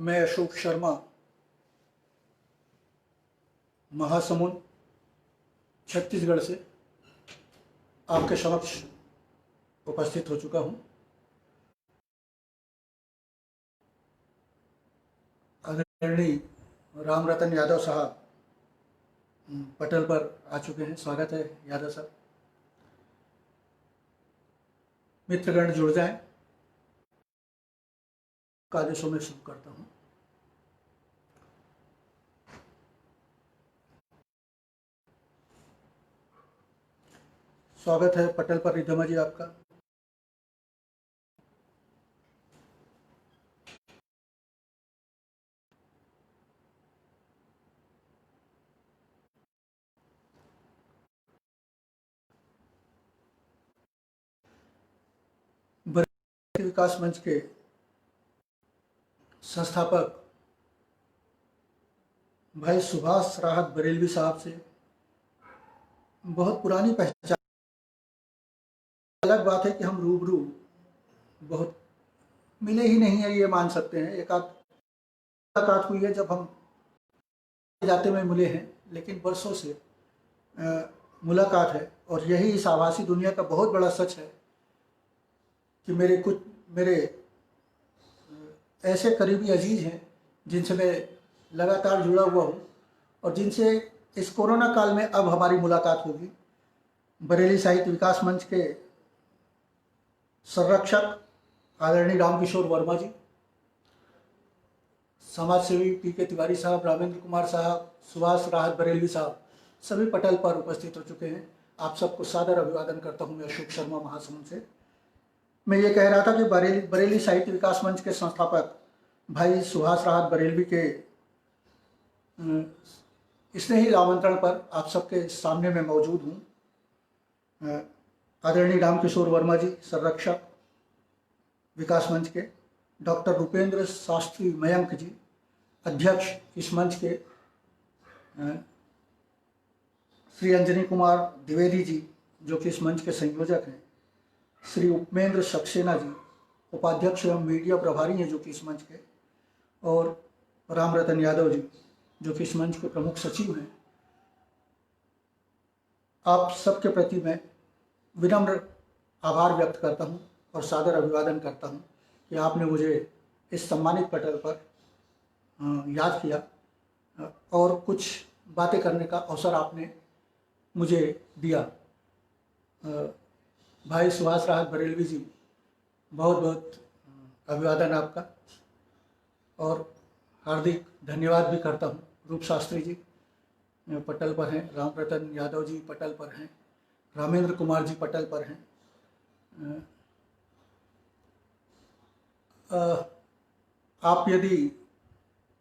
मैं अशोक शर्मा महासमुंद छत्तीसगढ़ से आपके समक्ष उपस्थित हो चुका हूं। आदरणीय राम रतन यादव साहब पटल पर आ चुके हैं। स्वागत है यादव साहब। मित्रगण जुड़ जाएं। आदेशों में शुरू करता हूं। स्वागत है पटल पर रिधमा जी आपका। बरेली विकास मंच के संस्थापक भाई सुभाष राहत बरेलवी साहब से बहुत पुरानी पहचान। अलग बात है कि हम रूबरू बहुत मिले ही नहीं है, ये मान सकते हैं। एक आध मुलाकात हुई है जब हम जाते में मिले हैं, लेकिन वर्षों से मुलाकात है। और यही इस आभासी दुनिया का बहुत बड़ा सच है कि मेरे ऐसे करीबी अजीज हैं जिनसे मैं लगातार जुड़ा हुआ हूँ और जिनसे इस कोरोना काल में अब हमारी मुलाकात होगी। बरेली साहित्य विकास मंच के संरक्षक आदरणीय रामकिशोर वर्मा जी, समाज सेवी पी.के. तिवारी साहब, रामेंद्र कुमार साहब, सुभाष राहत बरेलवी साहब सभी पटल पर उपस्थित हो चुके हैं। आप सबको सादर अभिवादन करता हूं मैं अशोक शर्मा महासमुंद से। मैं ये कह रहा था कि बरेली साहित्य विकास मंच के संस्थापक भाई सुभाष राहत बरेलवी के स्नेही आमंत्रण पर आप सबके सामने में मौजूद हूँ। आदरणीय रामकिशोर वर्मा जी संरक्षक विकास मंच के, डॉक्टर रूपेंद्र शास्त्री मयंक जी अध्यक्ष इस मंच के, श्री अंजनी कुमार द्विवेदी जी जो कि इस मंच के संयोजक हैं, श्री उपमेंद्र सक्सेना जी उपाध्यक्ष एवं मीडिया प्रभारी हैं जो कि इस मंच के, और राम रतन यादव जी जो कि इस मंच के प्रमुख सचिव हैं। आप सबके प्रति मैं विनम्र आभार व्यक्त करता हूं और सादर अभिवादन करता हूं कि आपने मुझे इस सम्मानित पटल पर याद किया और कुछ बातें करने का अवसर आपने मुझे दिया। भाई सुभाष राहत बरेलवी जी बहुत बहुत अभिवादन आपका, और हार्दिक धन्यवाद भी करता हूँ। रूप शास्त्री जी पटल पर हैं, राम रतन यादव जी पटल पर हैं, रामेंद्र कुमार जी पटल पर हैं। आप यदि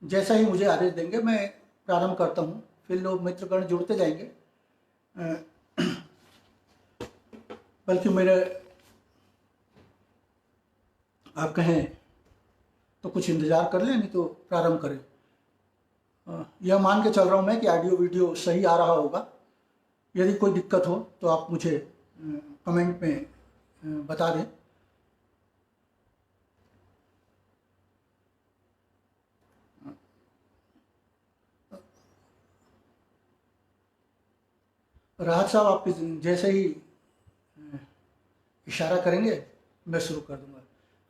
जैसा ही मुझे आदेश देंगे मैं प्रारंभ करता हूँ, फिर लोग मित्रगण जुड़ते जाएंगे। बल्कि मेरे आप कहें तो कुछ इंतज़ार कर लें, नहीं तो प्रारंभ करें। यह मान के चल रहा हूँ मैं कि ऑडियो वीडियो सही आ रहा होगा। यदि कोई दिक्कत हो तो आप मुझे कमेंट में बता दें। राहत साहब आप जैसे ही इशारा करेंगे मैं शुरू कर दूंगा।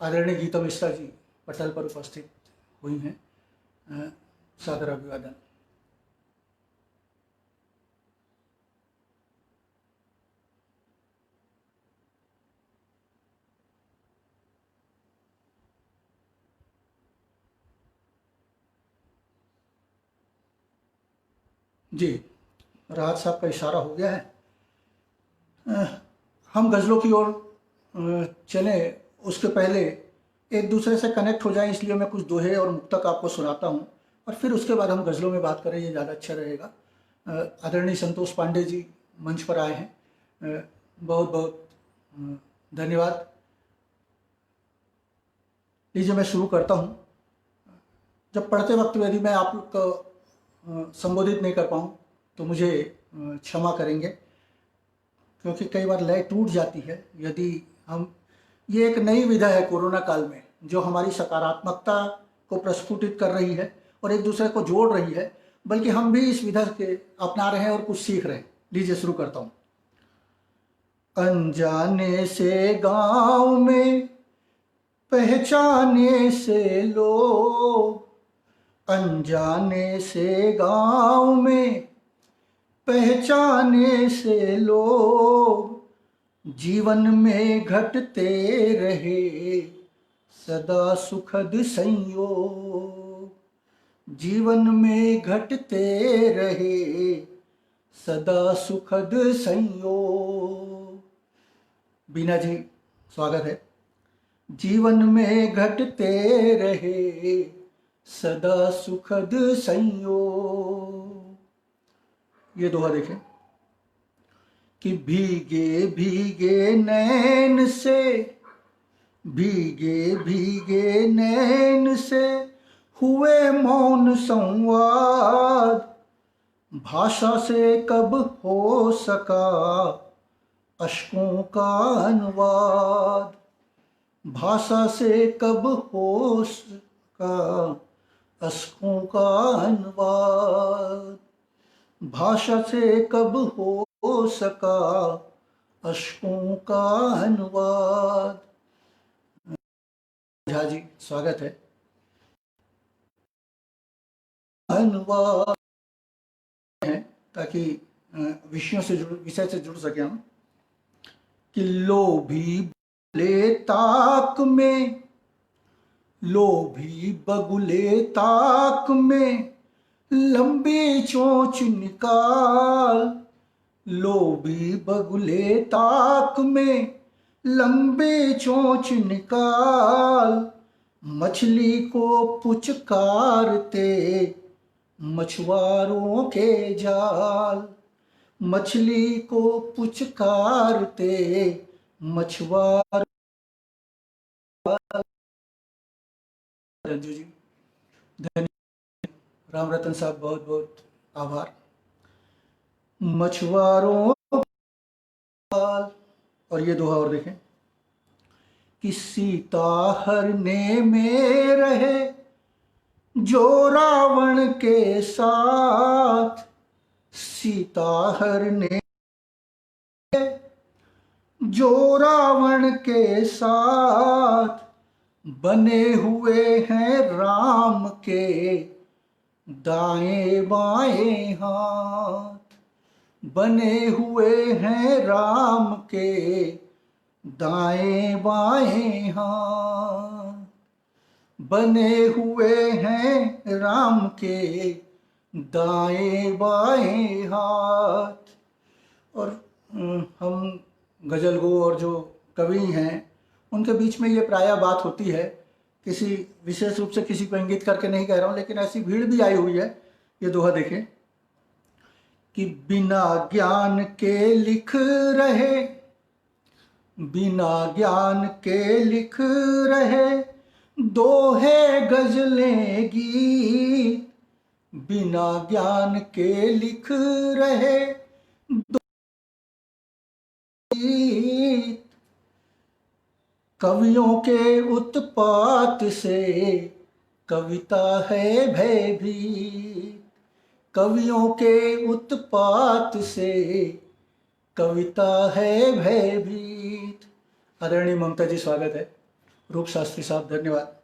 आदरणीय गीता मिश्रा जी पटल पर उपस्थित हुई हैं, सादर अभिवादन। जी, राहत साहब का इशारा हो गया है। हम गज़लों की ओर चले उसके पहले एक दूसरे से कनेक्ट हो जाए, इसलिए मैं कुछ दोहे और मुक्तक आपको सुनाता हूँ और फिर उसके बाद हम गज़लों में बात करें, ये ज़्यादा अच्छा रहेगा। आदरणीय संतोष पांडे जी मंच पर आए हैं, बहुत बहुत धन्यवाद। लीजिए मैं शुरू करता हूँ। जब पढ़ते वक्त यदि मैं आप लोग को संबोधित नहीं कर पाऊँ तो मुझे क्षमा करेंगे, क्योंकि कई बार लय टूट जाती है। यदि हम, ये एक नई विधा है कोरोना काल में जो हमारी सकारात्मकता को प्रस्फुटित कर रही है और एक दूसरे को जोड़ रही है, बल्कि हम भी इस विधा के अपना रहे हैं और कुछ सीख रहे हैं। लीजिए शुरू करता हूँ। अनजाने से गांव में पहचाने से लोग, अनजाने से गांव में पहचाने से लोग, जीवन में घटते रहे सदा सुखद संयोग, जीवन में घटते रहे सदा सुखद संयोग। बीना जी स्वागत है। जीवन में घटते रहे सदा सुखद संयोग। ये दोहा देखें कि भीगे भीगे नैन से, भीगे भीगे नैन से हुए मौन संवाद, भाषा से कब हो सका अश्कों का अनुवाद, भाषा से कब हो सका अश्कों का अनुवाद, भाषा से कब हो सका अश्कों का अनुवाद। झा जी स्वागत है। अनुवाद है ताकि विषय से जुड़ सके हम। कि लोभी बगुले ताक में, लोभी बगुले ताक में लंबी चोंच निकाल, लोभी बगुले ताक में लंबी चोंच निकाल, मछली को पुचकारते मछुआरों के जाल, मछली को पुचकारते मछुआर। रंजू जी धन्यवाद। राम रतन साहब बहुत बहुत आभार। मछुआरों। और ये दोहा और देखें कि सीता हरने में रहे जो रावण के साथ, सीता हरने जो रावण के साथ, बने हुए हैं राम के दाएं बाएं हाथ, बने हुए हैं राम के दाएं बाएं हाथ, बने हुए हैं राम के दाएं बाएं हाथ। और हम गजल गो और जो कवि हैं उनके बीच में ये प्रायः बात होती है, किसी विशेष रूप से किसी को इंगित करके नहीं कह रहा हूँ, लेकिन ऐसी भीड़ भी आई हुई है। ये दोहा देखें कि बिना ज्ञान के लिख रहे, बिना ज्ञान के लिख रहे दोहे गजलें गीत, बिना ज्ञान के लिख रहे गीत, कवियों के उत्पात से कविता है भयभीत, कवियों के उत्पात से कविता है भयभीत। आदरणीय ममता जी स्वागत है। रूप शास्त्री साहब धन्यवाद।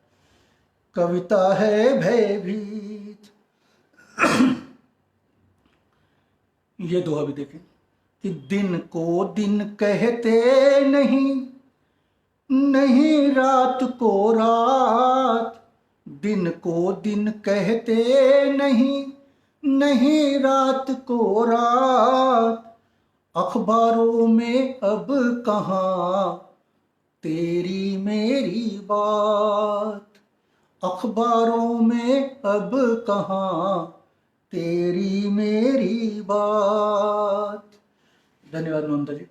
कविता है भयभीत। ये दोहा भी देखें कि दिन को दिन कहते नहीं, नहीं रात को रात, दिन को दिन कहते नहीं, नहीं रात को रात, अखबारों में अब कहाँ तेरी मेरी बात, अखबारों में अब कहाँ तेरी मेरी बात। धन्यवाद ममता जी।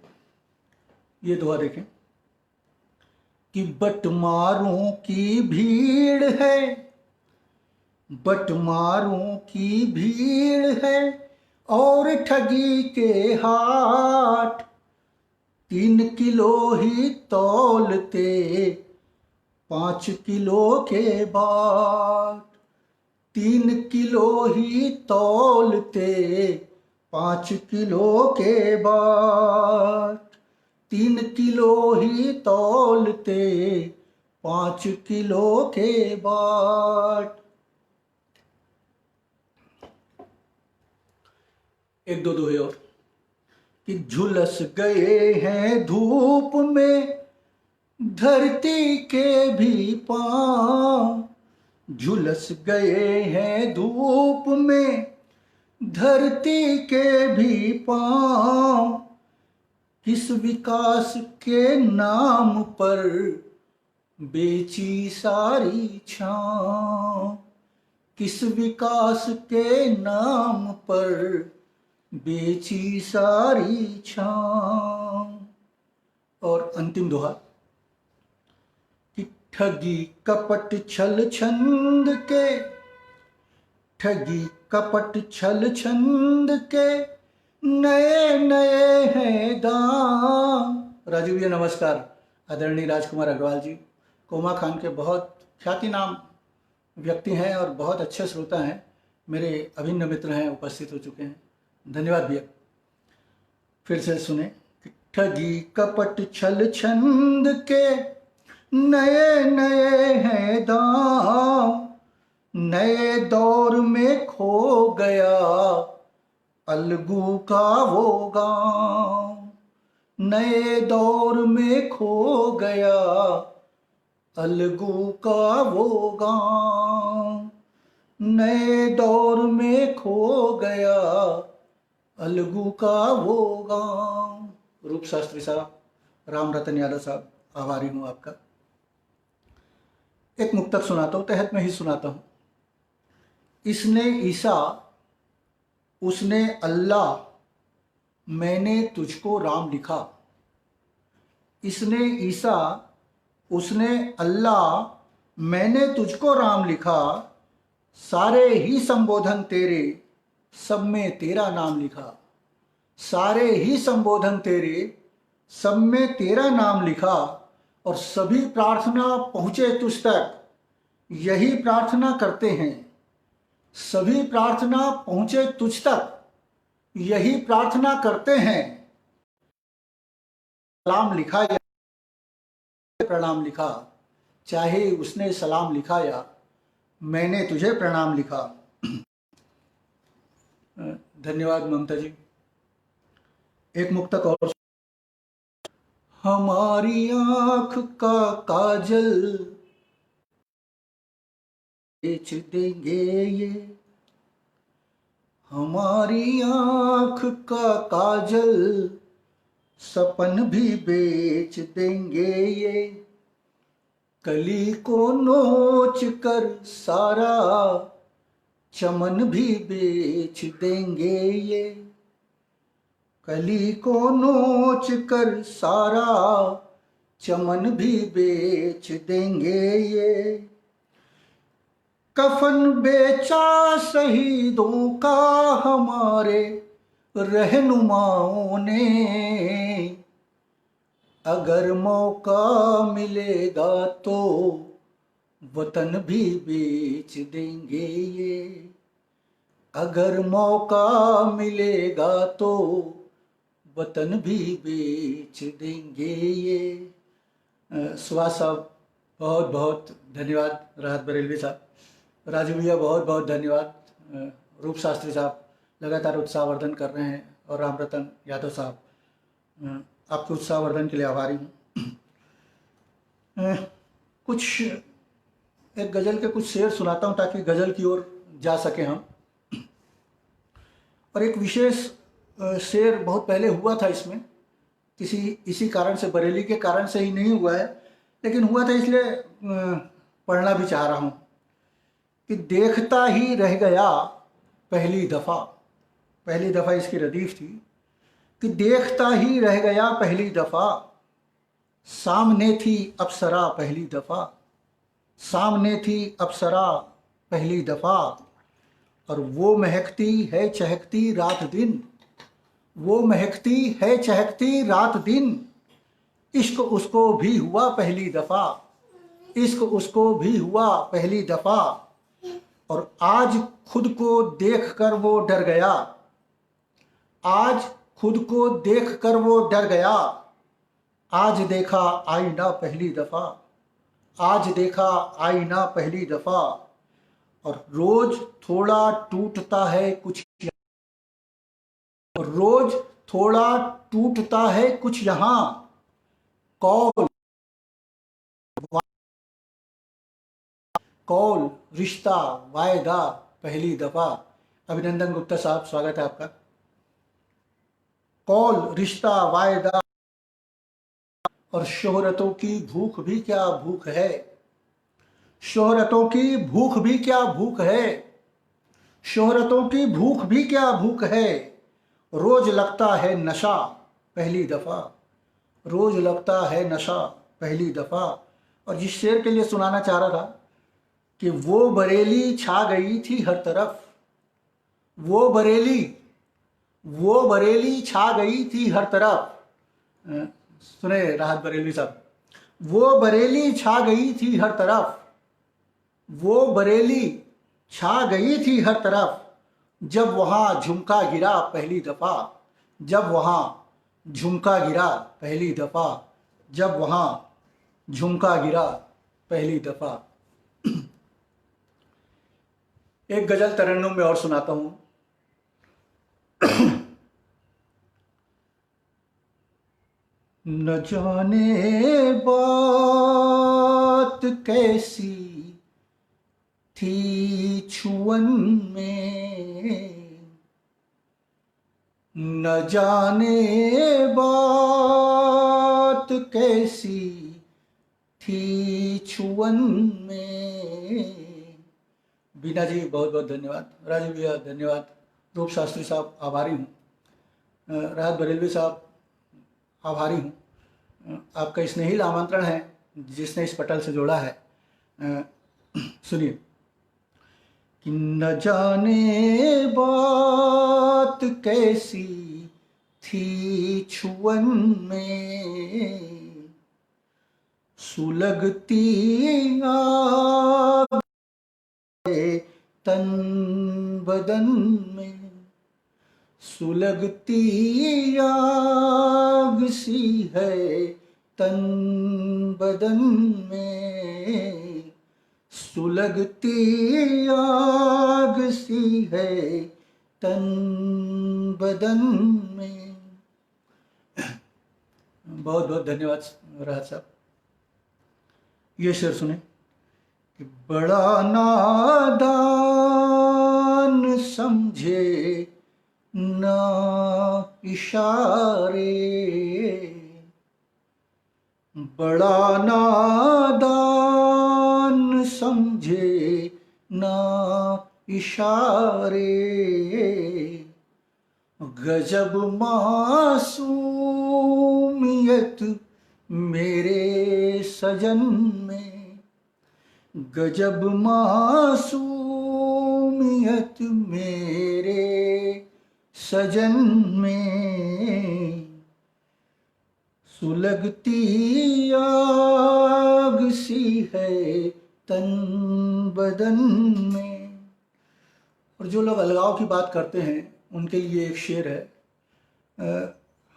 ये दोहा देखें कि बटमारों की भीड़ है, बटमारों की भीड़ है और ठगी के हाट, 3 किलो ही तौलते 5 किलो के बाद 3 किलो ही तौलते, 5 किलो के बाद 3 किलो ही तौलते, 5 किलो के बाद। एक दो दोहे और कि झुलस गए हैं धूप में धरती के भी पांव, झुलस गए हैं धूप में धरती के भी पांव, किस विकास के नाम पर बेची सारी छांव, किस विकास के नाम पर बेची सारी छांव। और अंतिम दोहा कि ठगी कपट छल छंद के, ठगी कपट छल छंद के नए नए हैं दाम। राजू भैया नमस्कार। आदरणीय राजकुमार अग्रवाल जी कोमा खान के बहुत ख्याति नाम व्यक्ति हैं और बहुत अच्छे श्रोता हैं, मेरे अभिन्न मित्र हैं, उपस्थित हो चुके हैं। धन्यवाद भैया। फिर से सुने कि ठगी कपट छल छंद के नए नए हैं दाम, नए दौर में खो गया अलगू का वो गांव, नए दौर में खो गया अलगू का वो गांव, नए दौर में खो गया अलगू का वो गांव। रूप शास्त्री साहब, राम रतन यादव साहब, आभारी हूँ आपका। एक मुक्तक सुनाता हूँ, तहत में ही सुनाता हूँ। इसने ईसा उसने अल्लाह, मैंने तुझको राम लिखा। इसने ईसा उसने अल्लाह, मैंने तुझको राम लिखा। सारे ही संबोधन तेरे, सब में तेरा नाम लिखा। सारे ही संबोधन तेरे, सब में तेरा नाम लिखा। और सभी प्रार्थना पहुँचे तुझ तक, यही प्रार्थना करते हैं। सभी प्रार्थना पहुँचे तुझ तक, यही प्रार्थना करते हैं। सलाम लिखा या प्रणाम लिखा, चाहे उसने सलाम लिखा या मैंने तुझे प्रणाम लिखा। धन्यवाद ममता जी। एक मुक्तक और। हमारी आंख का काजल बेच देंगे ये, हमारी आंख का काजल सपन भी बेच देंगे ये। कली को नोच कर सारा चमन भी बेच देंगे ये। कली को नोच कर सारा चमन भी बेच देंगे ये। कफन बेचा शहीदों का हमारे रहनुमाओं ने, अगर मौका मिलेगा तो वतन भी बेच देंगे ये। अगर मौका मिलेगा तो वतन भी बेच देंगे ये। सुभाष साहब बहुत बहुत धन्यवाद। राहत बरेलवी साहब, राजू भैया बहुत बहुत धन्यवाद। रूप शास्त्री साहब लगातार उत्साहवर्धन कर रहे हैं, और राम रतन यादव साहब आपके उत्साहवर्धन के लिए आभारी हूँ। कुछ एक गज़ल के कुछ शेर सुनाता हूँ ताकि गज़ल की ओर जा सके हम। और एक विशेष शेर बहुत पहले हुआ था इसमें, इसी कारण से, बरेली के कारण से ही नहीं हुआ है, लेकिन हुआ था इसलिए पढ़ना भी चाह रहा हूँ कि देखता ही रह गया पहली दफ़ा इसकी रदीफ थी कि देखता ही रह गया पहली दफ़ा, सामने थी अप्सरा पहली दफ़ा, सामने थी अप्सरा पहली दफ़ा। और वो महकती है चहकती रात दिन, वो महकती है चहकती रात दिन, इश्क उसको भी हुआ पहली दफ़ा। इश्क उसको भी हुआ पहली दफा, और आज खुद को देख कर वो डर गया। आज खुद को देख कर वो डर गया, आज देखा आईना पहली दफा, आज देखा आईना पहली दफा। और रोज थोड़ा टूटता है कुछ, रोज थोड़ा टूटता है कुछ यहाँ, कौल कौल रिश्ता वायदा पहली दफा। अभिनंदन गुप्ता साहब, स्वागत है आपका। कौल रिश्ता वायदा, और शोहरतों की भूख भी क्या भूख है, शोहरतों की भूख भी क्या भूख है, शोहरतों की भूख भी क्या भूख है। रोज लगता है नशा पहली दफा, रोज लगता है नशा पहली दफा। और जिस शेर के लिए सुनाना चाह रहा था कि वो बरेली छा गई थी हर तरफ, वो बरेली छा गई थी हर तरफ। सुने राहत बरेलवी साहब, वो बरेली छा गई थी हर तरफ, वो बरेली छा गई थी हर तरफ। जब वहाँ झुमका गिरा पहली दफा, जब वहाँ झुमका गिरा पहली दफा, जब वहाँ झुमका गिरा पहली दफा। एक गजल तरन्नुम में और सुनाता हूं। न जाने बात कैसी थी छुअन में, न जाने बात कैसी थी छुअन में। बीना जी बहुत बहुत धन्यवाद, राजू भैया धन्यवाद, रूप शास्त्री साहब आभारी हूँ, राहत बरेलवी साहब आभारी हूँ। आपका स्नेहिल आमंत्रण है जिसने इस पटल से जोड़ा है। सुनिए कि न जाने बात कैसी थी छुअन में, सुलगती आग तन बदन में, सुलगती आग सी है तन बदन में, सुलगती आग सी है तन बदन में। बहुत बहुत धन्यवाद राहत साहब। ये शेर सुने कि बड़ा नादान समझे ना इशारे, बड़ा नादान समझे ना इशारे। गजब मासूमियत मेरे सजन में, गजब मासूमियत मेरे सजन में, सुलगती आग सी है तन बदन में। और जो लोग अलगाव की बात करते हैं उनके लिए एक शेर है।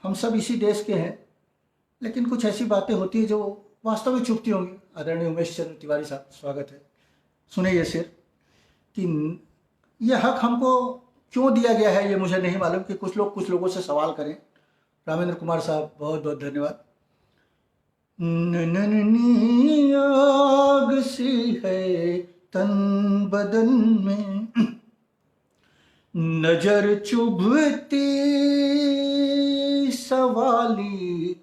हम सब इसी देश के हैं, लेकिन कुछ ऐसी बातें होती है जो वास्तव में चुभती होंगी। आदरणीय उमेश चंद्र तिवारी साहब, स्वागत है। सुने ये शेर कि यह हक हमको क्यों दिया गया है ये मुझे नहीं मालूम, कि कुछ लोगों से सवाल करें। रामेंद्र कुमार साहब बहुत बहुत धन्यवाद। नन्ही आग सी है तन बदन में, नजर चुभती सवाली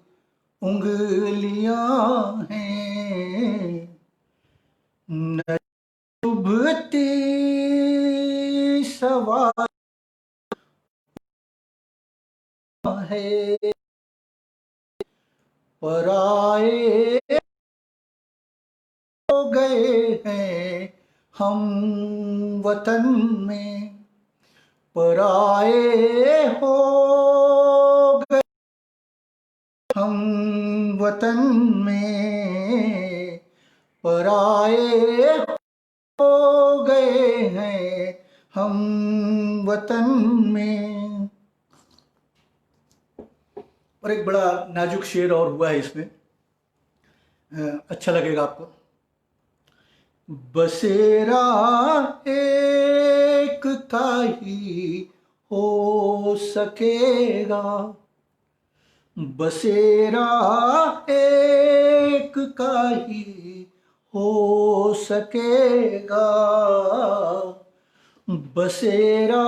उंगलियां हैं, नजर चुभती सवाल है, पराए हो गए हैं हम वतन में, पराए हो गए हम वतन में, पराए हो गए हैं हम वतन में। और एक बड़ा नाजुक शेर और हुआ है इसमें, अच्छा लगेगा आपको। बसेरा एक का ही हो सकेगा, बसेरा एक का ही हो सकेगा, बसेरा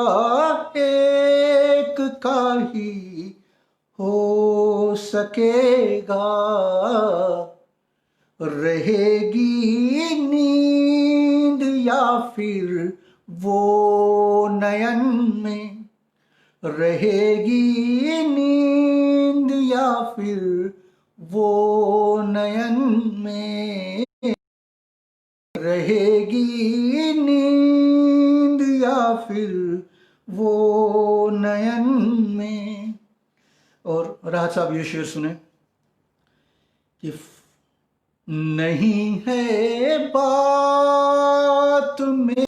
एक का ही हो सकेगा। रहेगी नींद या फिर वो नयन में, रहेगी नींद या फिर वो नयन में, रहेगी नींद या फिर वो नयन में। और राहत साहब ये शेर सुने कि नहीं है बात में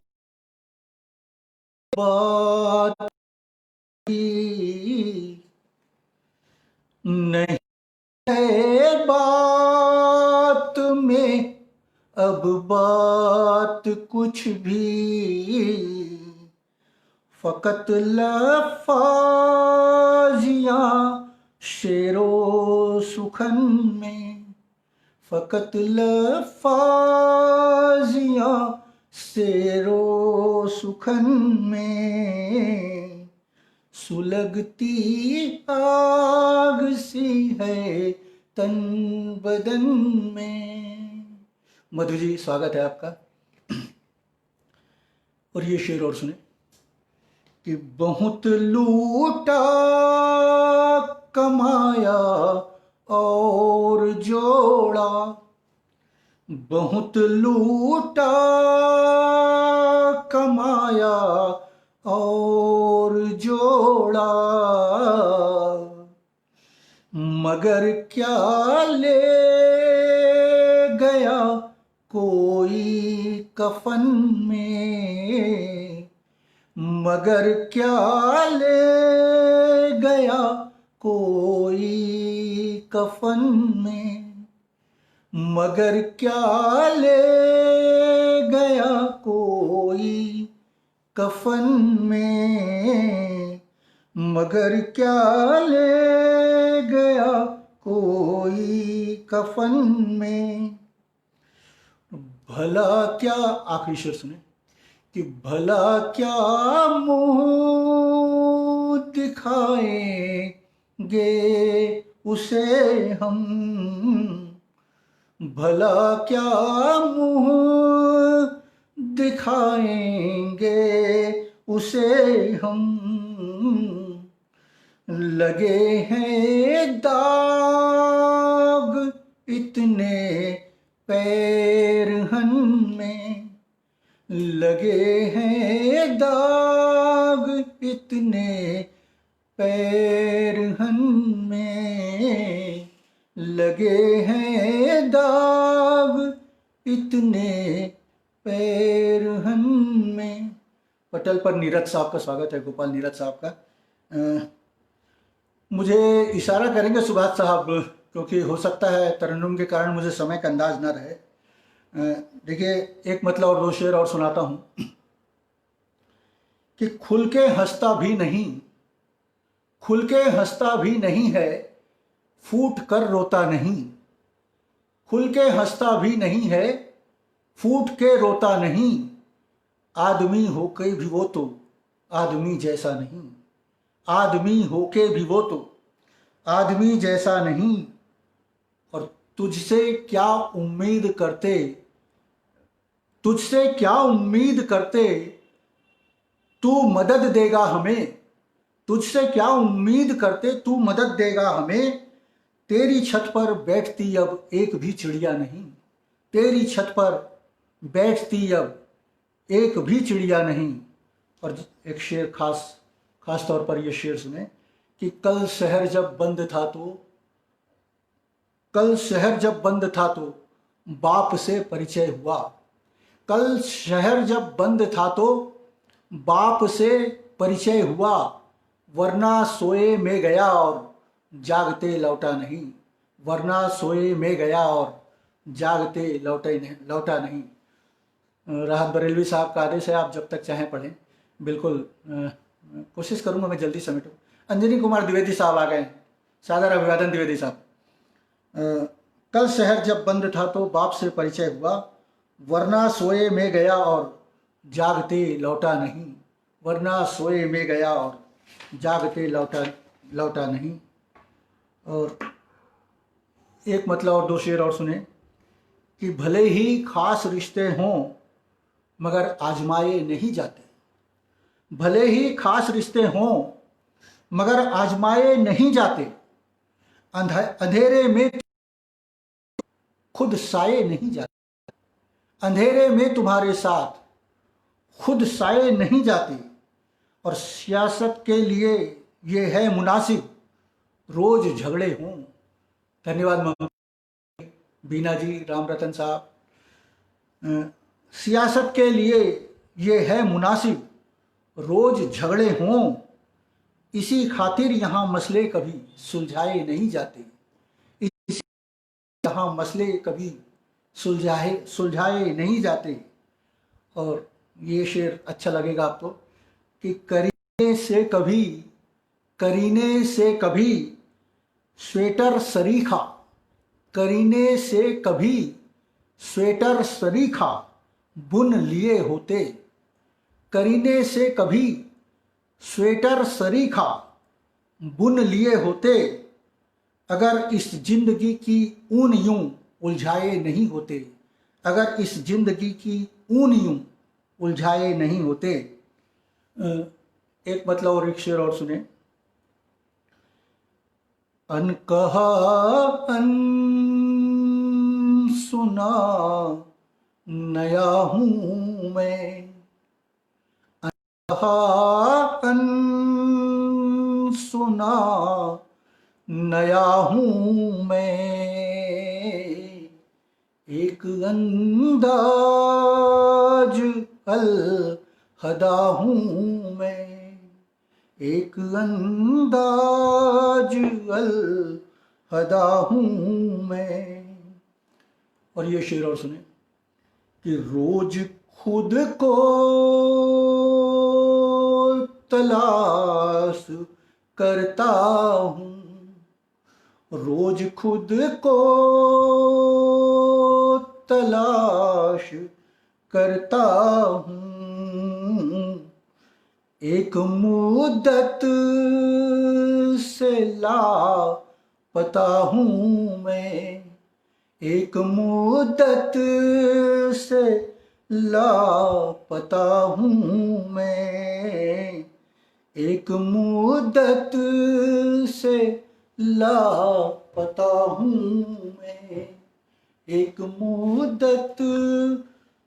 बात की, नहीं है बात में अब बात कुछ भी, फकत लफाजियाँ शेरो सुखन में, फकत लफाजियाँ शेरो सुखन में, सुलगती आग सी है तन बदन में। मधु जी स्वागत है आपका। और ये शेर और सुने कि बहुत लूटा कमाया और जोड़ा, बहुत लूटा कमाया और जोड़ा, मगर क्या ले गया कोई कफन में, मगर क्या ले गया कोई कफन में, मगर क्या ले गया कोई कफन में, मगर क्या ले गया कोई कफन में। भला क्या, आखिरी शेर सुने कि भला क्या मुंह दिखाएंगे उसे हम, भला क्या मुंह दिखाएंगे उसे हम, लगे हैं दाग इतने पैरहन में, लगे हैं दाग इतने पैरहन में, लगे हैं दाग इतने पैरहन में। पटल पर नीरज साहब का स्वागत है, गोपाल नीरज साहब का। मुझे इशारा करेंगे सुभाष साहब, क्योंकि हो सकता है तरन्नुम के कारण मुझे समय का अंदाज न रहे। देखिए एक मतलब और दो शेर और सुनाता हूँ कि खुल के हंसता भी नहीं, खुल के हंसता भी नहीं है, फूट कर रोता नहीं, खुल के हंसता भी नहीं है, फूट के रोता नहीं, आदमी होके भी वो तो आदमी जैसा नहीं, आदमी होके भी वो तो आदमी जैसा नहीं। और तुझसे क्या उम्मीद करते, तुझसे क्या उम्मीद करते, तू मदद देगा हमें, तुझसे क्या उम्मीद करते तू मदद देगा हमें, तेरी छत पर बैठती अब एक भी चिड़िया नहीं, तेरी छत पर बैठती अब एक भी चिड़िया नहीं। और एक शेर खास तौर पर ये शेर सुने कि कल शहर जब बंद था तो, कल शहर जब बंद था तो बाप से परिचय हुआ। कल शहर जब बंद था तो बाप से परिचय हुआ, वरना सोए में गया और जागते लौटा नहीं। वरना सोए में गया और जागते लौटा नहीं। राहत बरेलवी साहब का आदेश है, आप जब तक चाहें पढ़ें। बिल्कुल कोशिश करूंगा मैं जल्दी समेटूं। अंजनी कुमार द्विवेदी साहब आ गए। सादर अभिवादन द्विवेदी साहब। कल शहर जब बंद था तो बाप से परिचय हुआ, वरना सोए में गया और जागते लौटा नहीं। वरना सोए में गया और जागते लौटा नहीं। और एक मतलब और दो शेर और सुने कि भले ही खास रिश्ते हों मगर आजमाए नहीं जाते। भले ही खास रिश्ते हों मगर आजमाए नहीं जाते। अंधेरे में खुद साए नहीं जाते। अंधेरे में तुम्हारे साथ खुद साए नहीं जाते। और सियासत के लिए ये है मुनासिब रोज झगड़े हों। धन्यवाद मोहम्मद बीना जी, राम रतन साहब। सियासत के लिए ये है मुनासिब रोज झगड़े हों, इसी खातिर यहाँ मसले कभी सुलझाए नहीं जाते। इसी यहाँ मसले कभी सुलझाए नहीं जाते। और ये शेर अच्छा लगेगा आपको कि करीने से कभी स्वेटर सरीखा। करीने से कभी स्वेटर सरीखा बुन लिए होते। करीने से कभी स्वेटर सरीखा बुन लिए होते। अगर इस जिंदगी की ऊन यूं उलझाए नहीं होते। अगर इस जिंदगी की ऊन यूं उलझाए नहीं होते। एक मतलब और एक शेर और सुने। अनकहा अनसुना नया हूं मैं। अनकहा अनसुना नया हूं मैं। एक अंदाज अलहदा हूं मैं। एक अंदाज अलहदा हूं मैं। और ये शेर और सुने कि रोज खुद को तलाश करता हूं। रोज खुद को तलाश करता हूं। एक मुद्दत से लापता हूं मैं। एक मुद्दत से लापता हूं मैं। एक मुद्दत से लापता हूं मैं। एक मुद्दत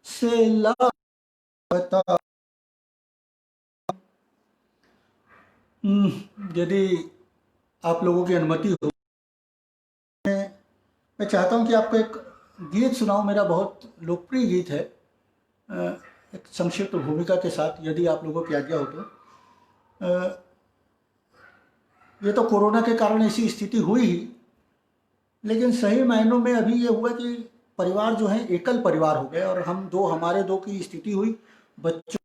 से लापता। यदि आप लोगों की अनुमति हो, मैं चाहता हूं कि आपको एक गीत सुनाऊं। मेरा बहुत लोकप्रिय गीत है, एक संक्षिप्त भूमिका के साथ, यदि आप लोगों की आज्ञा हो तो। ये तो कोरोना के कारण ऐसी स्थिति हुई ही, लेकिन सही मायनों में अभी ये हुआ कि परिवार जो है एकल परिवार हो गए। और हमारे दो की स्थिति हुई। बच्चों,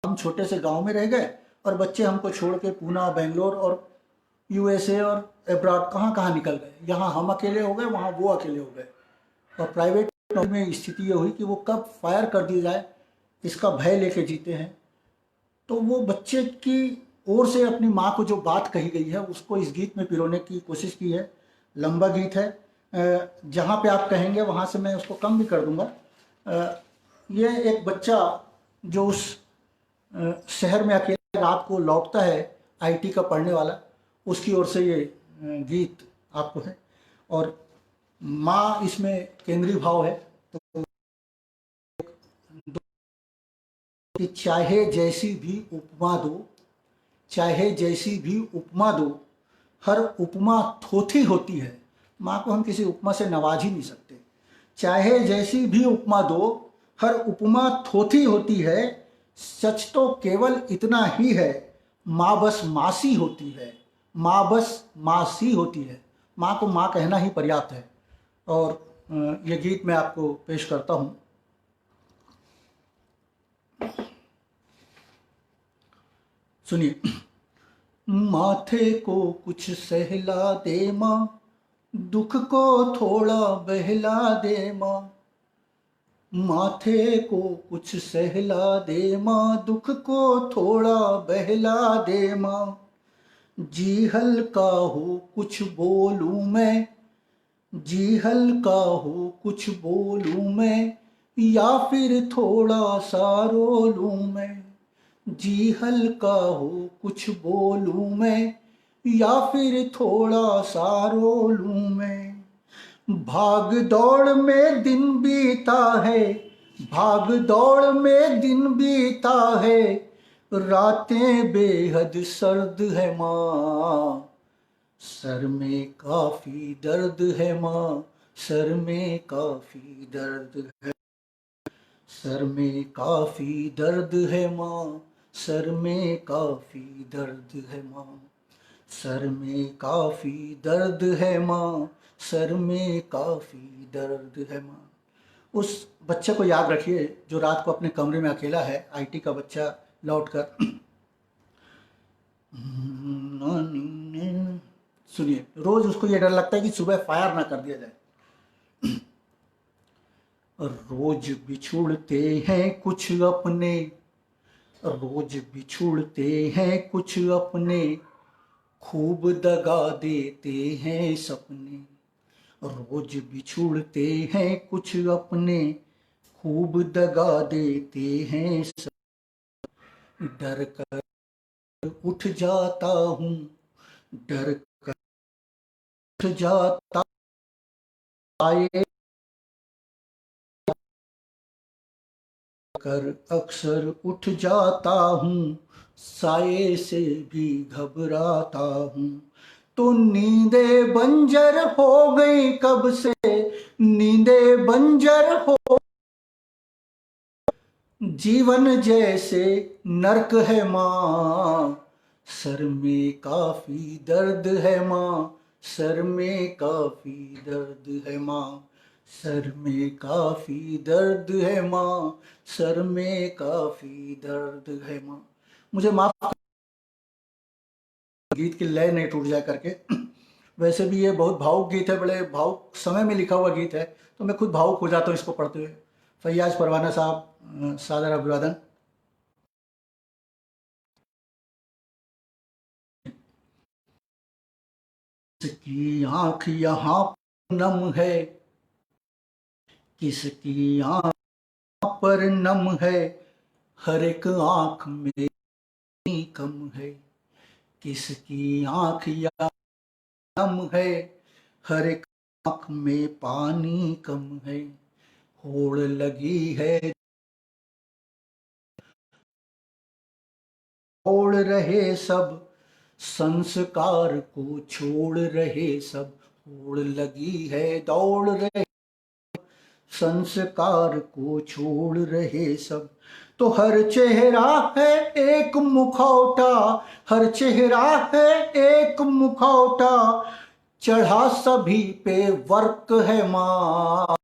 हम छोटे से गांव में रह गए और बच्चे हमको छोड़ के पूना, बेंगलोर और यूएसए और अब्रॉड कहाँ निकल गए। यहाँ हम अकेले हो गए, वहाँ वो अकेले हो गए। और प्राइवेट नौकरी में स्थिति ये हुई कि वो कब फायर कर दिया जाए इसका भय लेके जीते हैं। तो वो बच्चे की ओर से अपनी माँ को जो बात कही गई है उसको इस गीत में पिरोने की कोशिश की है। लंबा गीत है, जहाँ पे आप कहेंगे वहाँ से मैं उसको कम भी कर दूँगा। ये एक बच्चा जो उस शहर में अकेले रात को लौटता है, आईटी का पढ़ने वाला, उसकी ओर से ये गीत आपको है। और माँ इसमें केंद्रीय भाव है। तो कि चाहे जैसी भी उपमा दो, चाहे जैसी भी उपमा दो, हर उपमा थोथी होती है। माँ को हम किसी उपमा से नवाज ही नहीं सकते। चाहे जैसी भी उपमा दो, हर उपमा थोथी होती है। सच तो केवल इतना ही है, माँ बस मासी होती है, माँ बस मासी होती है। माँ को माँ कहना ही पर्याप्त है। और ये गीत मैं आपको पेश करता हूँ। सुनिए। माथे को कुछ सहला दे माँ, दुख को थोड़ा बहला दे माँ। माथे को कुछ सहला दे माँ, दुख को थोड़ा बहला दे माँ। जी हल्का हो कुछ बोलूँ मैं, जी हल्का हो कुछ बोलूँ मैं, या फिर थोड़ा सा रो लूँ मैं। जी हल्का हो कुछ बोलूँ मैं, या फिर थोड़ा सा रो लूँ मैं। भाग दौड़ में दिन बीता है, भाग दौड़ में दिन बीता है, रातें बेहद सर्द है माँ। सर में काफी दर्द है माँ, सर में काफी दर्द है, सर में काफी दर्द है माँ, सर में काफी दर्द है माँ। सर में काफी दर्द है माँ, सर में काफी दर्द है माँ। उस बच्चे को याद रखिए जो रात को अपने कमरे में अकेला है, आईटी का बच्चा लौटकर सुनिए, रोज उसको ये डर लगता है कि सुबह फायर ना कर दिया जाए। रोज बिछुड़ते हैं कुछ अपने, रोज बिछुड़ते हैं कुछ अपने, खूब दगा देते हैं सपने। रोज बिछुड़ते हैं कुछ अपने, खूब दगा देते हैं सपने। डर कर उठ जाता हूँ, डर कर उठ जाता, आए कर अक्सर उठ जाता हूँ, साये से भी घबराता हूँ। तो नींदे बंजर हो गई कब से, नींदे बंजर हो, जीवन जैसे नर्क है माँ। सर में काफी दर्द है माँ, सर में काफी दर्द है माँ। सर में काफी दर्द है माँ, सर में काफी दर्द है माँ। मुझे माफ, गीत की लय नहीं टूट जाए करके। वैसे भी ये बहुत भावुक गीत है, बड़े भावुक समय में लिखा हुआ गीत है, तो मैं खुद भावुक हो जाता हूँ इसको पढ़ते हुए। फैयाज परवाना साहब, सादर अभिवादन। किसकी आंख यहाँ नम है, किसकी आंख पर नम है, हर एक आंख में कम है। किसकी आंख यहाँ नम है, हर एक आंख में पानी कम है। होड़ लगी है, छोड़ रहे सब, संस्कार को छोड़ रहे सब। होड़ लगी है, दौड़ रहे, संस्कार को छोड़ रहे सब। तो हर चेहरा है एक मुखौटा, हर चेहरा है एक मुखौटा, चढ़ा सभी पे वर्क है माँ।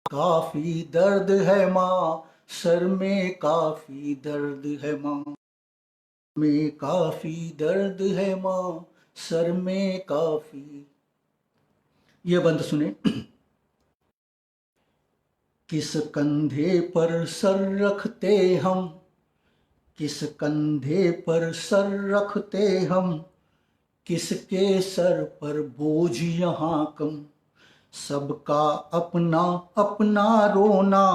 काफी दर्द है माँ, सर में काफी दर्द है माँ, में काफी दर्द है माँ, सर में काफी। ये बंद सुने। किस कंधे पर सर रखते हम, किस कंधे पर सर रखते हम, किसके सर पर बोझ यहाँ कम। सबका अपना अपना रोना,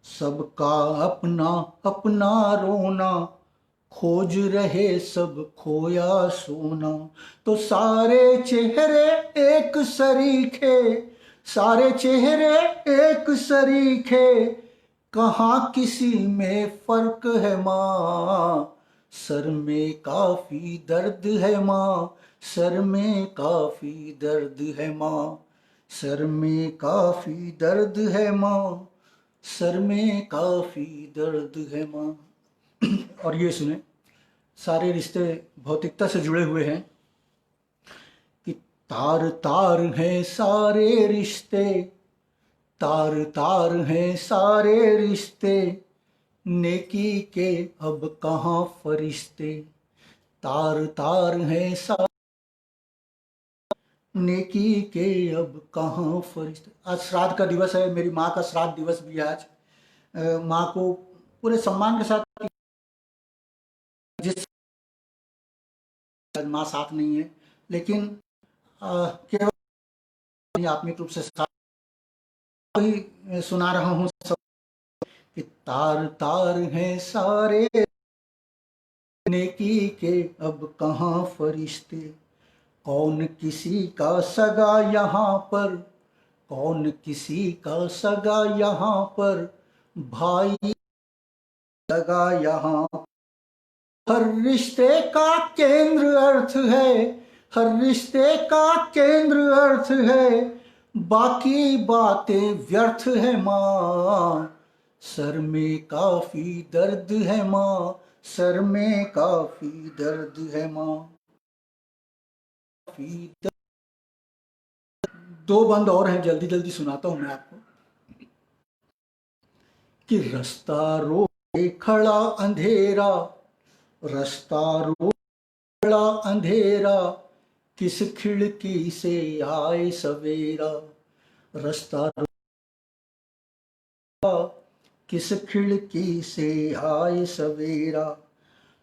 सबका अपना अपना रोना, खोज रहे सब खोया सोना। तो सारे चेहरे एक सरीखे, सारे चेहरे एक सरीखे, कहाँ किसी में फर्क है माँ। सर में काफी दर्द है माँ, सर में काफी दर्द है माँ। सर में काफी दर्द है माँ, सर में काफी दर्द है माँ। और ये सुने, सारे रिश्ते भौतिकता से जुड़े हुए हैं कि तार तार हैं सारे रिश्ते, तार तार हैं सारे रिश्ते, नेकी के अब कहाँ फरिश्ते, तार तार हैं सारे नेकी के अब कहाँ फरिश्ते। आज श्राद्ध का दिवस है, मेरी माँ का श्राद्ध दिवस भी है आज। माँ को पूरे सम्मान के साथ, जिस माँ साथ नहीं है, लेकिन केवल आत्मिक रूप से साथ ही सुना रहा हूँ सब कि तार तार हैं सारे नेकी के अब कहाँ फरिश्ते, कौन किसी का सगा यहाँ पर, कौन किसी का सगा यहाँ पर, भाई लगा यहाँ। हर रिश्ते का केंद्र अर्थ है, हर रिश्ते का केंद्र अर्थ है, बाकी बातें व्यर्थ है माँ, सर में काफी दर्द है माँ, सर में काफी दर्द है माँ। दो बंद और हैं, जल्दी जल्दी सुनाता हूं मैं आपको। कि रास्ता रोके खड़ा अंधेरा, रास्ता रोके खड़ा अंधेरा, किस खिड़की से आए सवेरा, रास्ता किस खिड़की से आए सवेरा,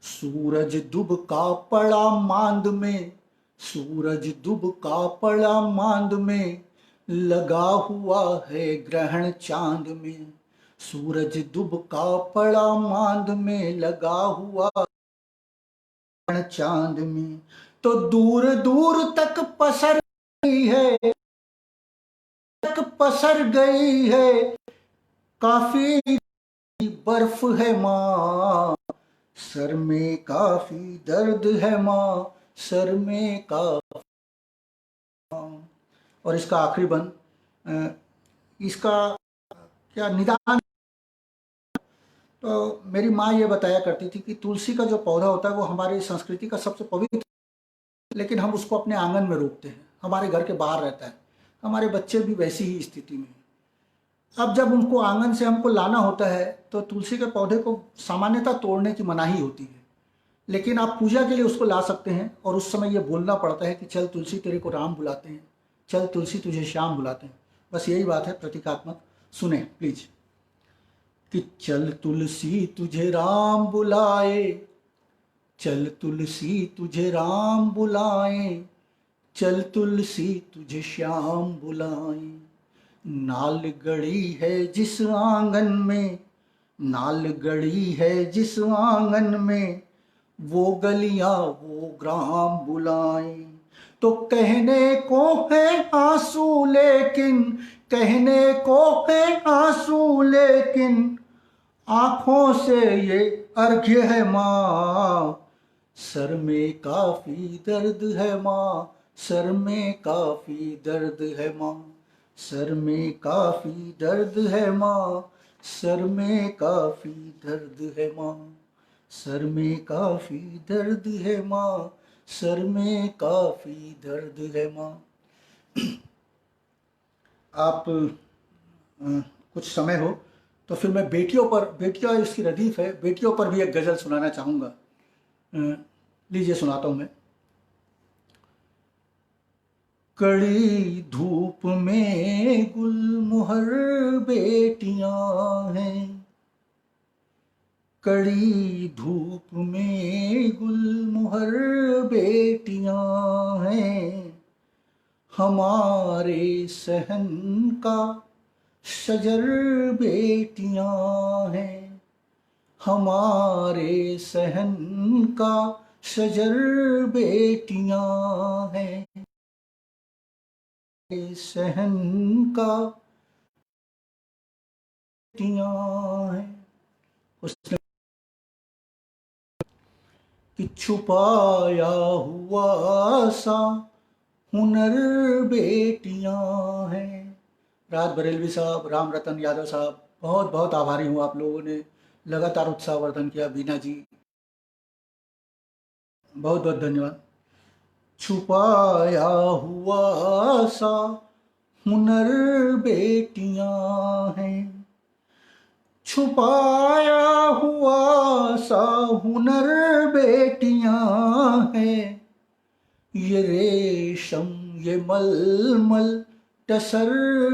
सूरज दुबका पड़ा मांद में, सूरज दुबका पड़ा मांद में, लगा हुआ है ग्रहण चांद में, सूरज दुबका पड़ा मांद में, लगा हुआ ग्रहण चांद में, तो दूर दूर तक पसर गई है, तक पसर गई है, काफी बर्फ है माँ, सर में काफी दर्द है माँ, सर में काफी। और इसका आखिरी बंद, इसका क्या निदान। तो मेरी माँ ये बताया करती थी कि तुलसी का जो पौधा होता है वो हमारी संस्कृति का सबसे पवित्र, लेकिन हम उसको अपने आंगन में रोपते हैं, हमारे घर के बाहर रहता है। हमारे बच्चे भी वैसी ही स्थिति में। अब जब उनको आंगन से हमको लाना होता है तो तुलसी के पौधे को सामान्यतः तोड़ने की मनाही होती है, लेकिन आप पूजा के लिए उसको ला सकते हैं। और उस समय ये बोलना पड़ता है कि चल तुलसी तेरे को राम बुलाते हैं, चल तुलसी तुझे श्याम बुलाते हैं। बस यही बात है प्रतीकात्मक। सुने प्लीज। कि चल तुलसी तुझे राम बुलाए, चल तुलसी तुझे राम बुलाए, चल तुलसी तुझे श्याम बुलाए, नाल गड़ी है जिस आंगन में, नाल गड़ी है जिस आंगन में, वो गलियां वो ग्राम बुलाए। तो कहने को है आंसू लेकिन, कहने को है आंसू लेकिन, आंखों से ये अर्घ्य है माँ, सर में काफी दर्द है माँ, सर में काफी दर्द है माँ, सर में काफी दर्द है माँ, सर में काफी दर्द है माँ, सर में काफी दर्द है माँ, सर में काफी दर्द है माँ। आप कुछ समय हो तो फिर मैं बेटियों पर, बेटियां इसकी रदीफ है, बेटियों पर भी एक गजल सुनाना चाहूँगा। लीजिए सुनाता हूँ मैं। कड़ी धूप में गुलमोहर बेटियां हैं, कड़ी धूप में गुलमोहर बेटियां हैं, हमारे सहन का शजर बेटियां हैं, हमारे सहन का शजर बेटियां हैं, सहन का बेटियां हैं। उसने कि छुपाया हुआ सा हुनर बेटियां हैं। राज बरेलवी साहब, राम रतन यादव साहब, बहुत बहुत आभारी हूँ, आप लोगों ने लगातार उत्साहवर्धन किया। बीना जी, बहुत बहुत धन्यवाद। छुपाया हुआ सा हुनर बेटियां हैं, छुपाया हुआ सा हुनर बेटियां हैं, ये रेशम ये मलमल टसर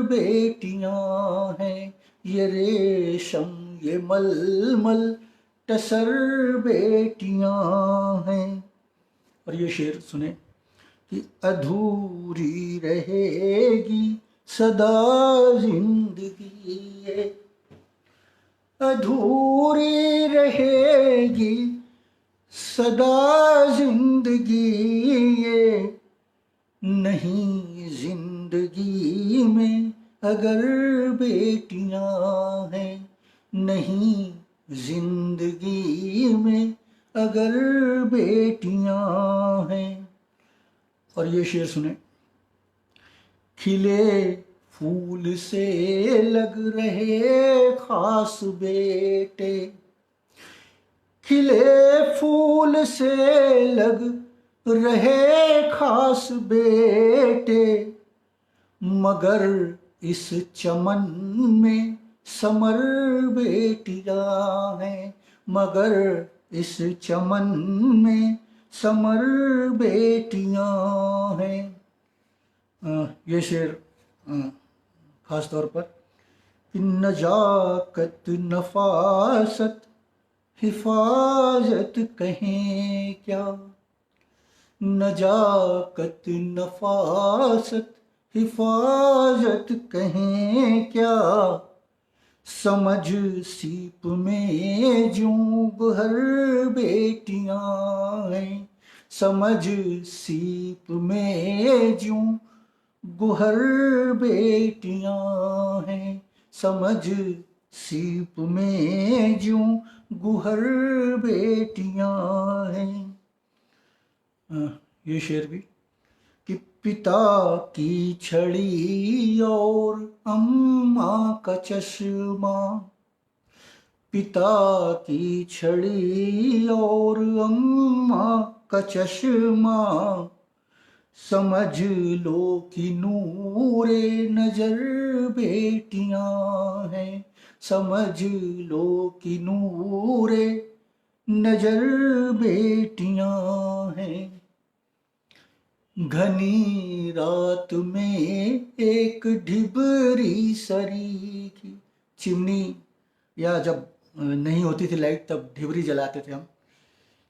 बेटियां हैं, ये रेशम ये मलमल टसर बेटियां हैं। और ये शेर सुने कि अधूरी रहेगी सदा जिंदगी ये, अधूरी रहेगी सदा जिंदगी ये, नहीं जिंदगी में अगर बेटियां हैं, नहीं जिंदगी में अगर बेटियां हैं। और ये शेर सुने, खिले फूल से लग रहे खास बेटे, खिले फूल से लग रहे खास बेटे, मगर इस चमन में समर बेटियां हैं, मगर इस चमन में समर बेटियां हैं। ये शेर खास तौर पर कि नजाकत नफासत हिफाजत कहें क्या, नजाकत नफासत हिफाजत कहें क्या, समझ सीप में जूं गुहर बेटियां हैं, समझ सीप में जूं गुहर बेटियां हैं, समझ सीप में जूं गुहर बेटियां हैं। ये शेर भी कि पिता की छड़ी और अम्मा का चश्मा, पिता की छड़ी और अम्मा का चश्मा, समझ लो कि नूरे नजर बेटियां हैं, समझ लो कि नूरे नजर बेटियां हैं। घनी रात में एक ढिबरी सरी की, चिमनी या जब नहीं होती थी लाइट तब ढिबरी जलाते थे हम,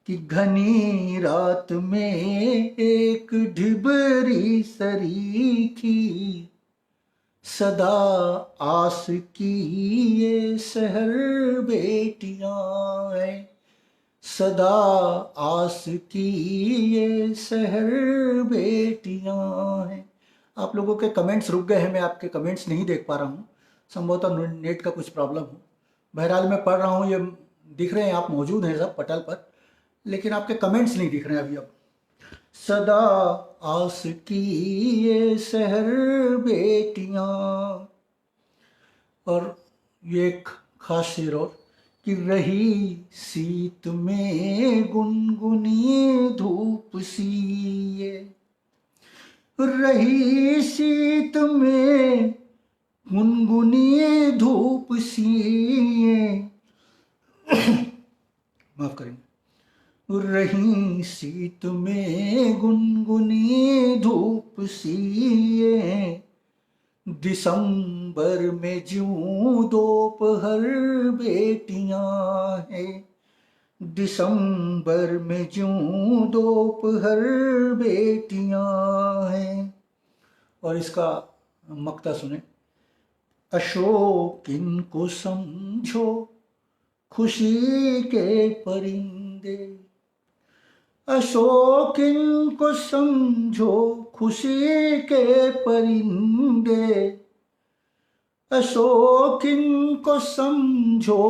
कि घनी रात में एक ढिबरी सरी की, सदा आस की ये शहर बेटियां हैं, सदा आस की ये शहर बेटियां हैं। आप लोगों के कमेंट्स रुक गए हैं, मैं आपके कमेंट्स नहीं देख पा रहा हूँ, संभवतः नेट का कुछ प्रॉब्लम हो। बहरहाल मैं पढ़ रहा हूँ, ये दिख रहे हैं, आप मौजूद हैं सब पटल पर, लेकिन आपके कमेंट्स नहीं दिख रहे हैं अभी। अब सदा आस की ये शहर बेटियां। और ये एक खास शेर और कि रही शीत में गुनगुनी धूप सी ये, रही शीत में गुनगुनी धूप सी ये, माफ करेंगे, रही शीत में गुनगुनी धूप सी ये, दिसंबर में ज्यों दोपहर बेटियां हैं, दिसंबर में ज्यों दोपहर बेटियां हैं। और इसका मक्ता सुने, अशोक इनको समझो खुशी के परिंदे, अशोक इनको समझो खुशी के परिंदे, अशोक इनको समझो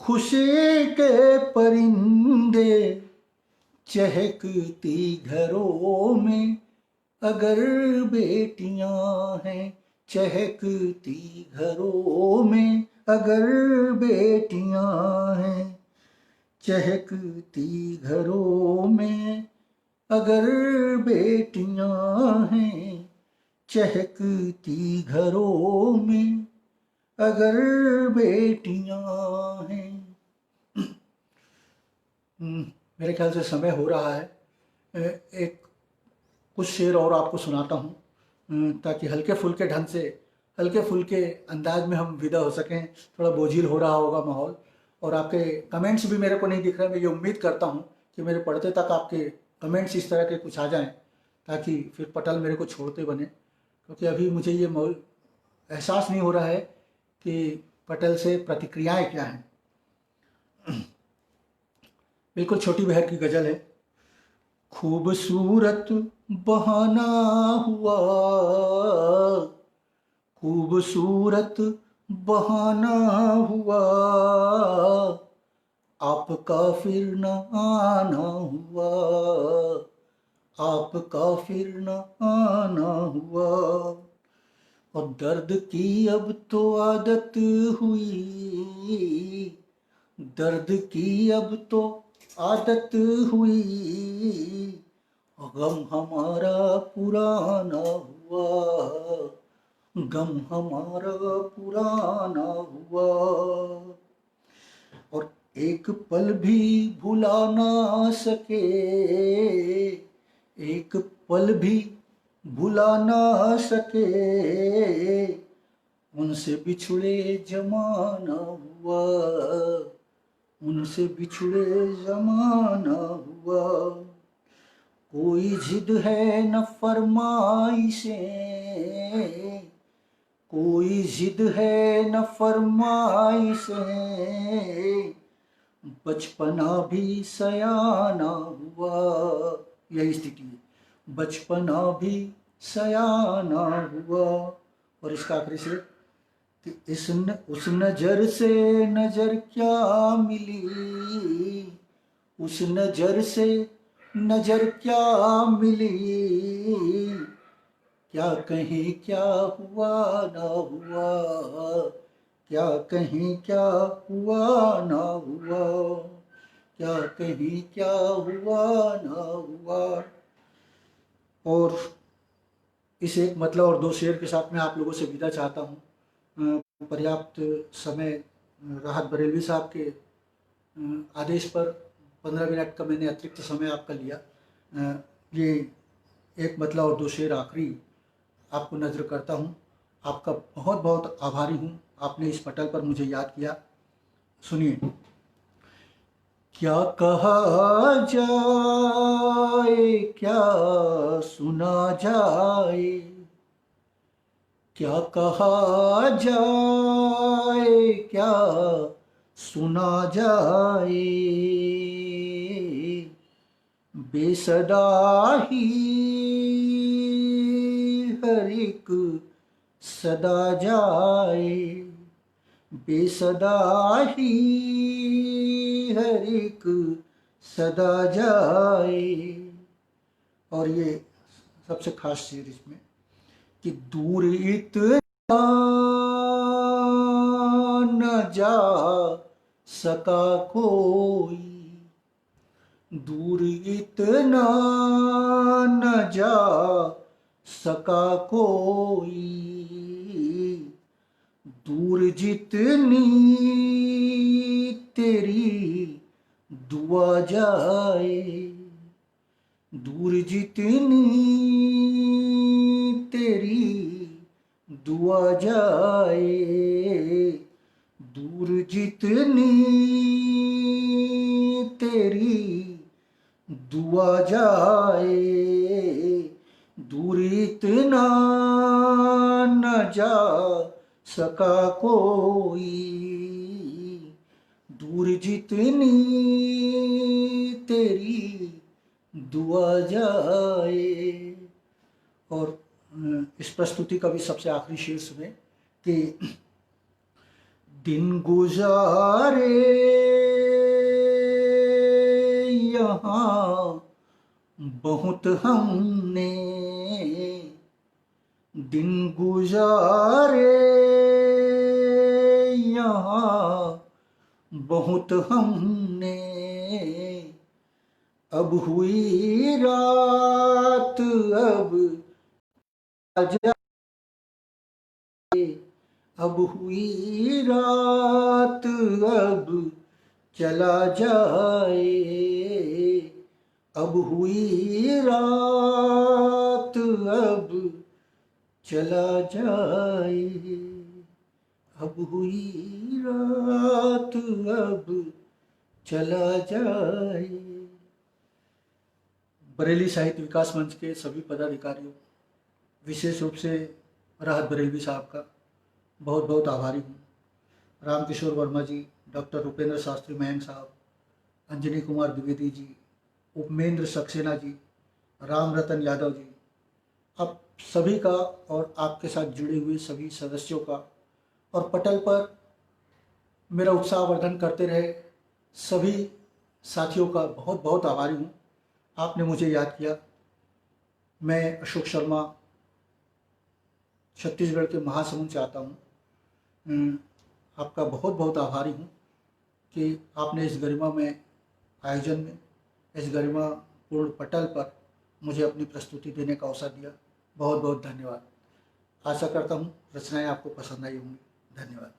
खुशी के परिंदे, चहकती घरों में अगर बेटियां हैं चहकती घरों में, अगर बेटियां हैं चहकती घरों में, अगर बेटियां हैं चहकती घरों में, अगर बेटियां हैं। मेरे ख्याल से समय हो रहा है। एक कुछ शेर और आपको सुनाता हूँ ताकि हल्के फुल्के ढंग से, हल्के फुल्के अंदाज में हम विदा हो सकें। थोड़ा बोझिल हो रहा होगा माहौल, और आपके कमेंट्स भी मेरे को नहीं दिख रहे। मैं ये उम्मीद करता हूँ कि मेरे पढ़ते तक आपके कमेंट्स इस तरह के कुछ आ जाएं, ताकि फिर पटल मेरे को छोड़ते बने। क्योंकि अभी मुझे ये एहसास नहीं हो रहा है कि पटल से प्रतिक्रियाएं क्या हैं। बिल्कुल छोटी बहर की गज़ल है। खूबसूरत बहाना हुआ, खूबसूरत बहाना हुआ, आपका फिर न आना हुआ, आपका फिर न आना हुआ। और दर्द की अब तो आदत हुई, दर्द की अब तो आदत हुई, गम हमारा पुराना हुआ, गम हमारा पुराना हुआ। और एक पल भी भुला ना सके, एक पल भी भुला ना सके, उनसे बिछुड़े जमाना हुआ, उनसे बिछुड़े जमाना हुआ। कोई जिद है न फरमाइशें, कोई जिद है न फरमाइशें, बचपना भी सयाना हुआ। यही स्थिति है, बचपना भी सयाना हुआ। और इसका आखिरी से कि उस नजर से नजर क्या मिली, उस नजर से नजर क्या मिली, क्या कहीं क्या हुआ ना हुआ, क्या कहीं क्या हुआ ना हुआ, क्या कहीं क्या हुआ ना हुआ। और इस एक मतलब और दो शेर के साथ मैं आप लोगों से विदा चाहता हूँ। पर्याप्त समय राहत बरेलवी साहब के आदेश पर 15 मिनट का मैंने अतिरिक्त समय आपका लिया। ये एक मतलब और दो शेर आखिरी आपको नज़र करता हूँ। आपका बहुत बहुत आभारी हूँ, आपने इस पटल पर मुझे याद किया। सुनिए। क्या कहा जाए, क्या सुना जाए, क्या कहा जाए, क्या सुना जाए, बेसदा ही हर एक सदा जाए, बेसदा ही हर एक सदा जाए। और ये सबसे खास शेर इसमें कि दूर इतना न जा सका कोई, दूर इतना न जा सका कोई, दूर जितनी तेरी दुआ जाए, दूर जितनी तेरी दुआ जाए, दूर जितनी तेरी दुआ जाए, दूर इतना न जा सका कोई, दूर जितनी तेरी दुआ जाए। और इस प्रस्तुति का भी सबसे आखिरी शेर सुने कि दिन गुजारे यहाँ बहुत हम हमने दिन गुजारे यहाँ बहुत हमने, अब हुई रात अब आजा, अब हुई रात अब चला जाए, अब हुई रात अब चला जाए, अब हुई रात अब चला जाए। बरेली साहित्य विकास मंच के सभी पदाधिकारियों, विशेष रूप से राहत बरेलवी साहब का बहुत बहुत आभारी हूँ। रामकिशोर वर्मा जी, डॉक्टर रुपेंद्र शास्त्री महंग साहब, अंजनी कुमार द्विवेदी जी, उपमेंद्र सक्सेना जी, राम रतन यादव जी, आप सभी का और आपके साथ जुड़े हुए सभी सदस्यों का और पटल पर मेरा उत्साहवर्धन करते रहे सभी साथियों का बहुत बहुत आभारी हूँ। आपने मुझे याद किया। मैं अशोक शर्मा छत्तीसगढ़ के महासमुंद से आता हूँ। आपका बहुत बहुत आभारी हूँ कि आपने इस गरिमामय आयोजन में, इस गरिमापूर्ण पटल पर मुझे अपनी प्रस्तुति देने का अवसर दिया। बहुत बहुत धन्यवाद। आशा करता हूँ रचनाएं आपको पसंद आई होंगी। धन्यवाद।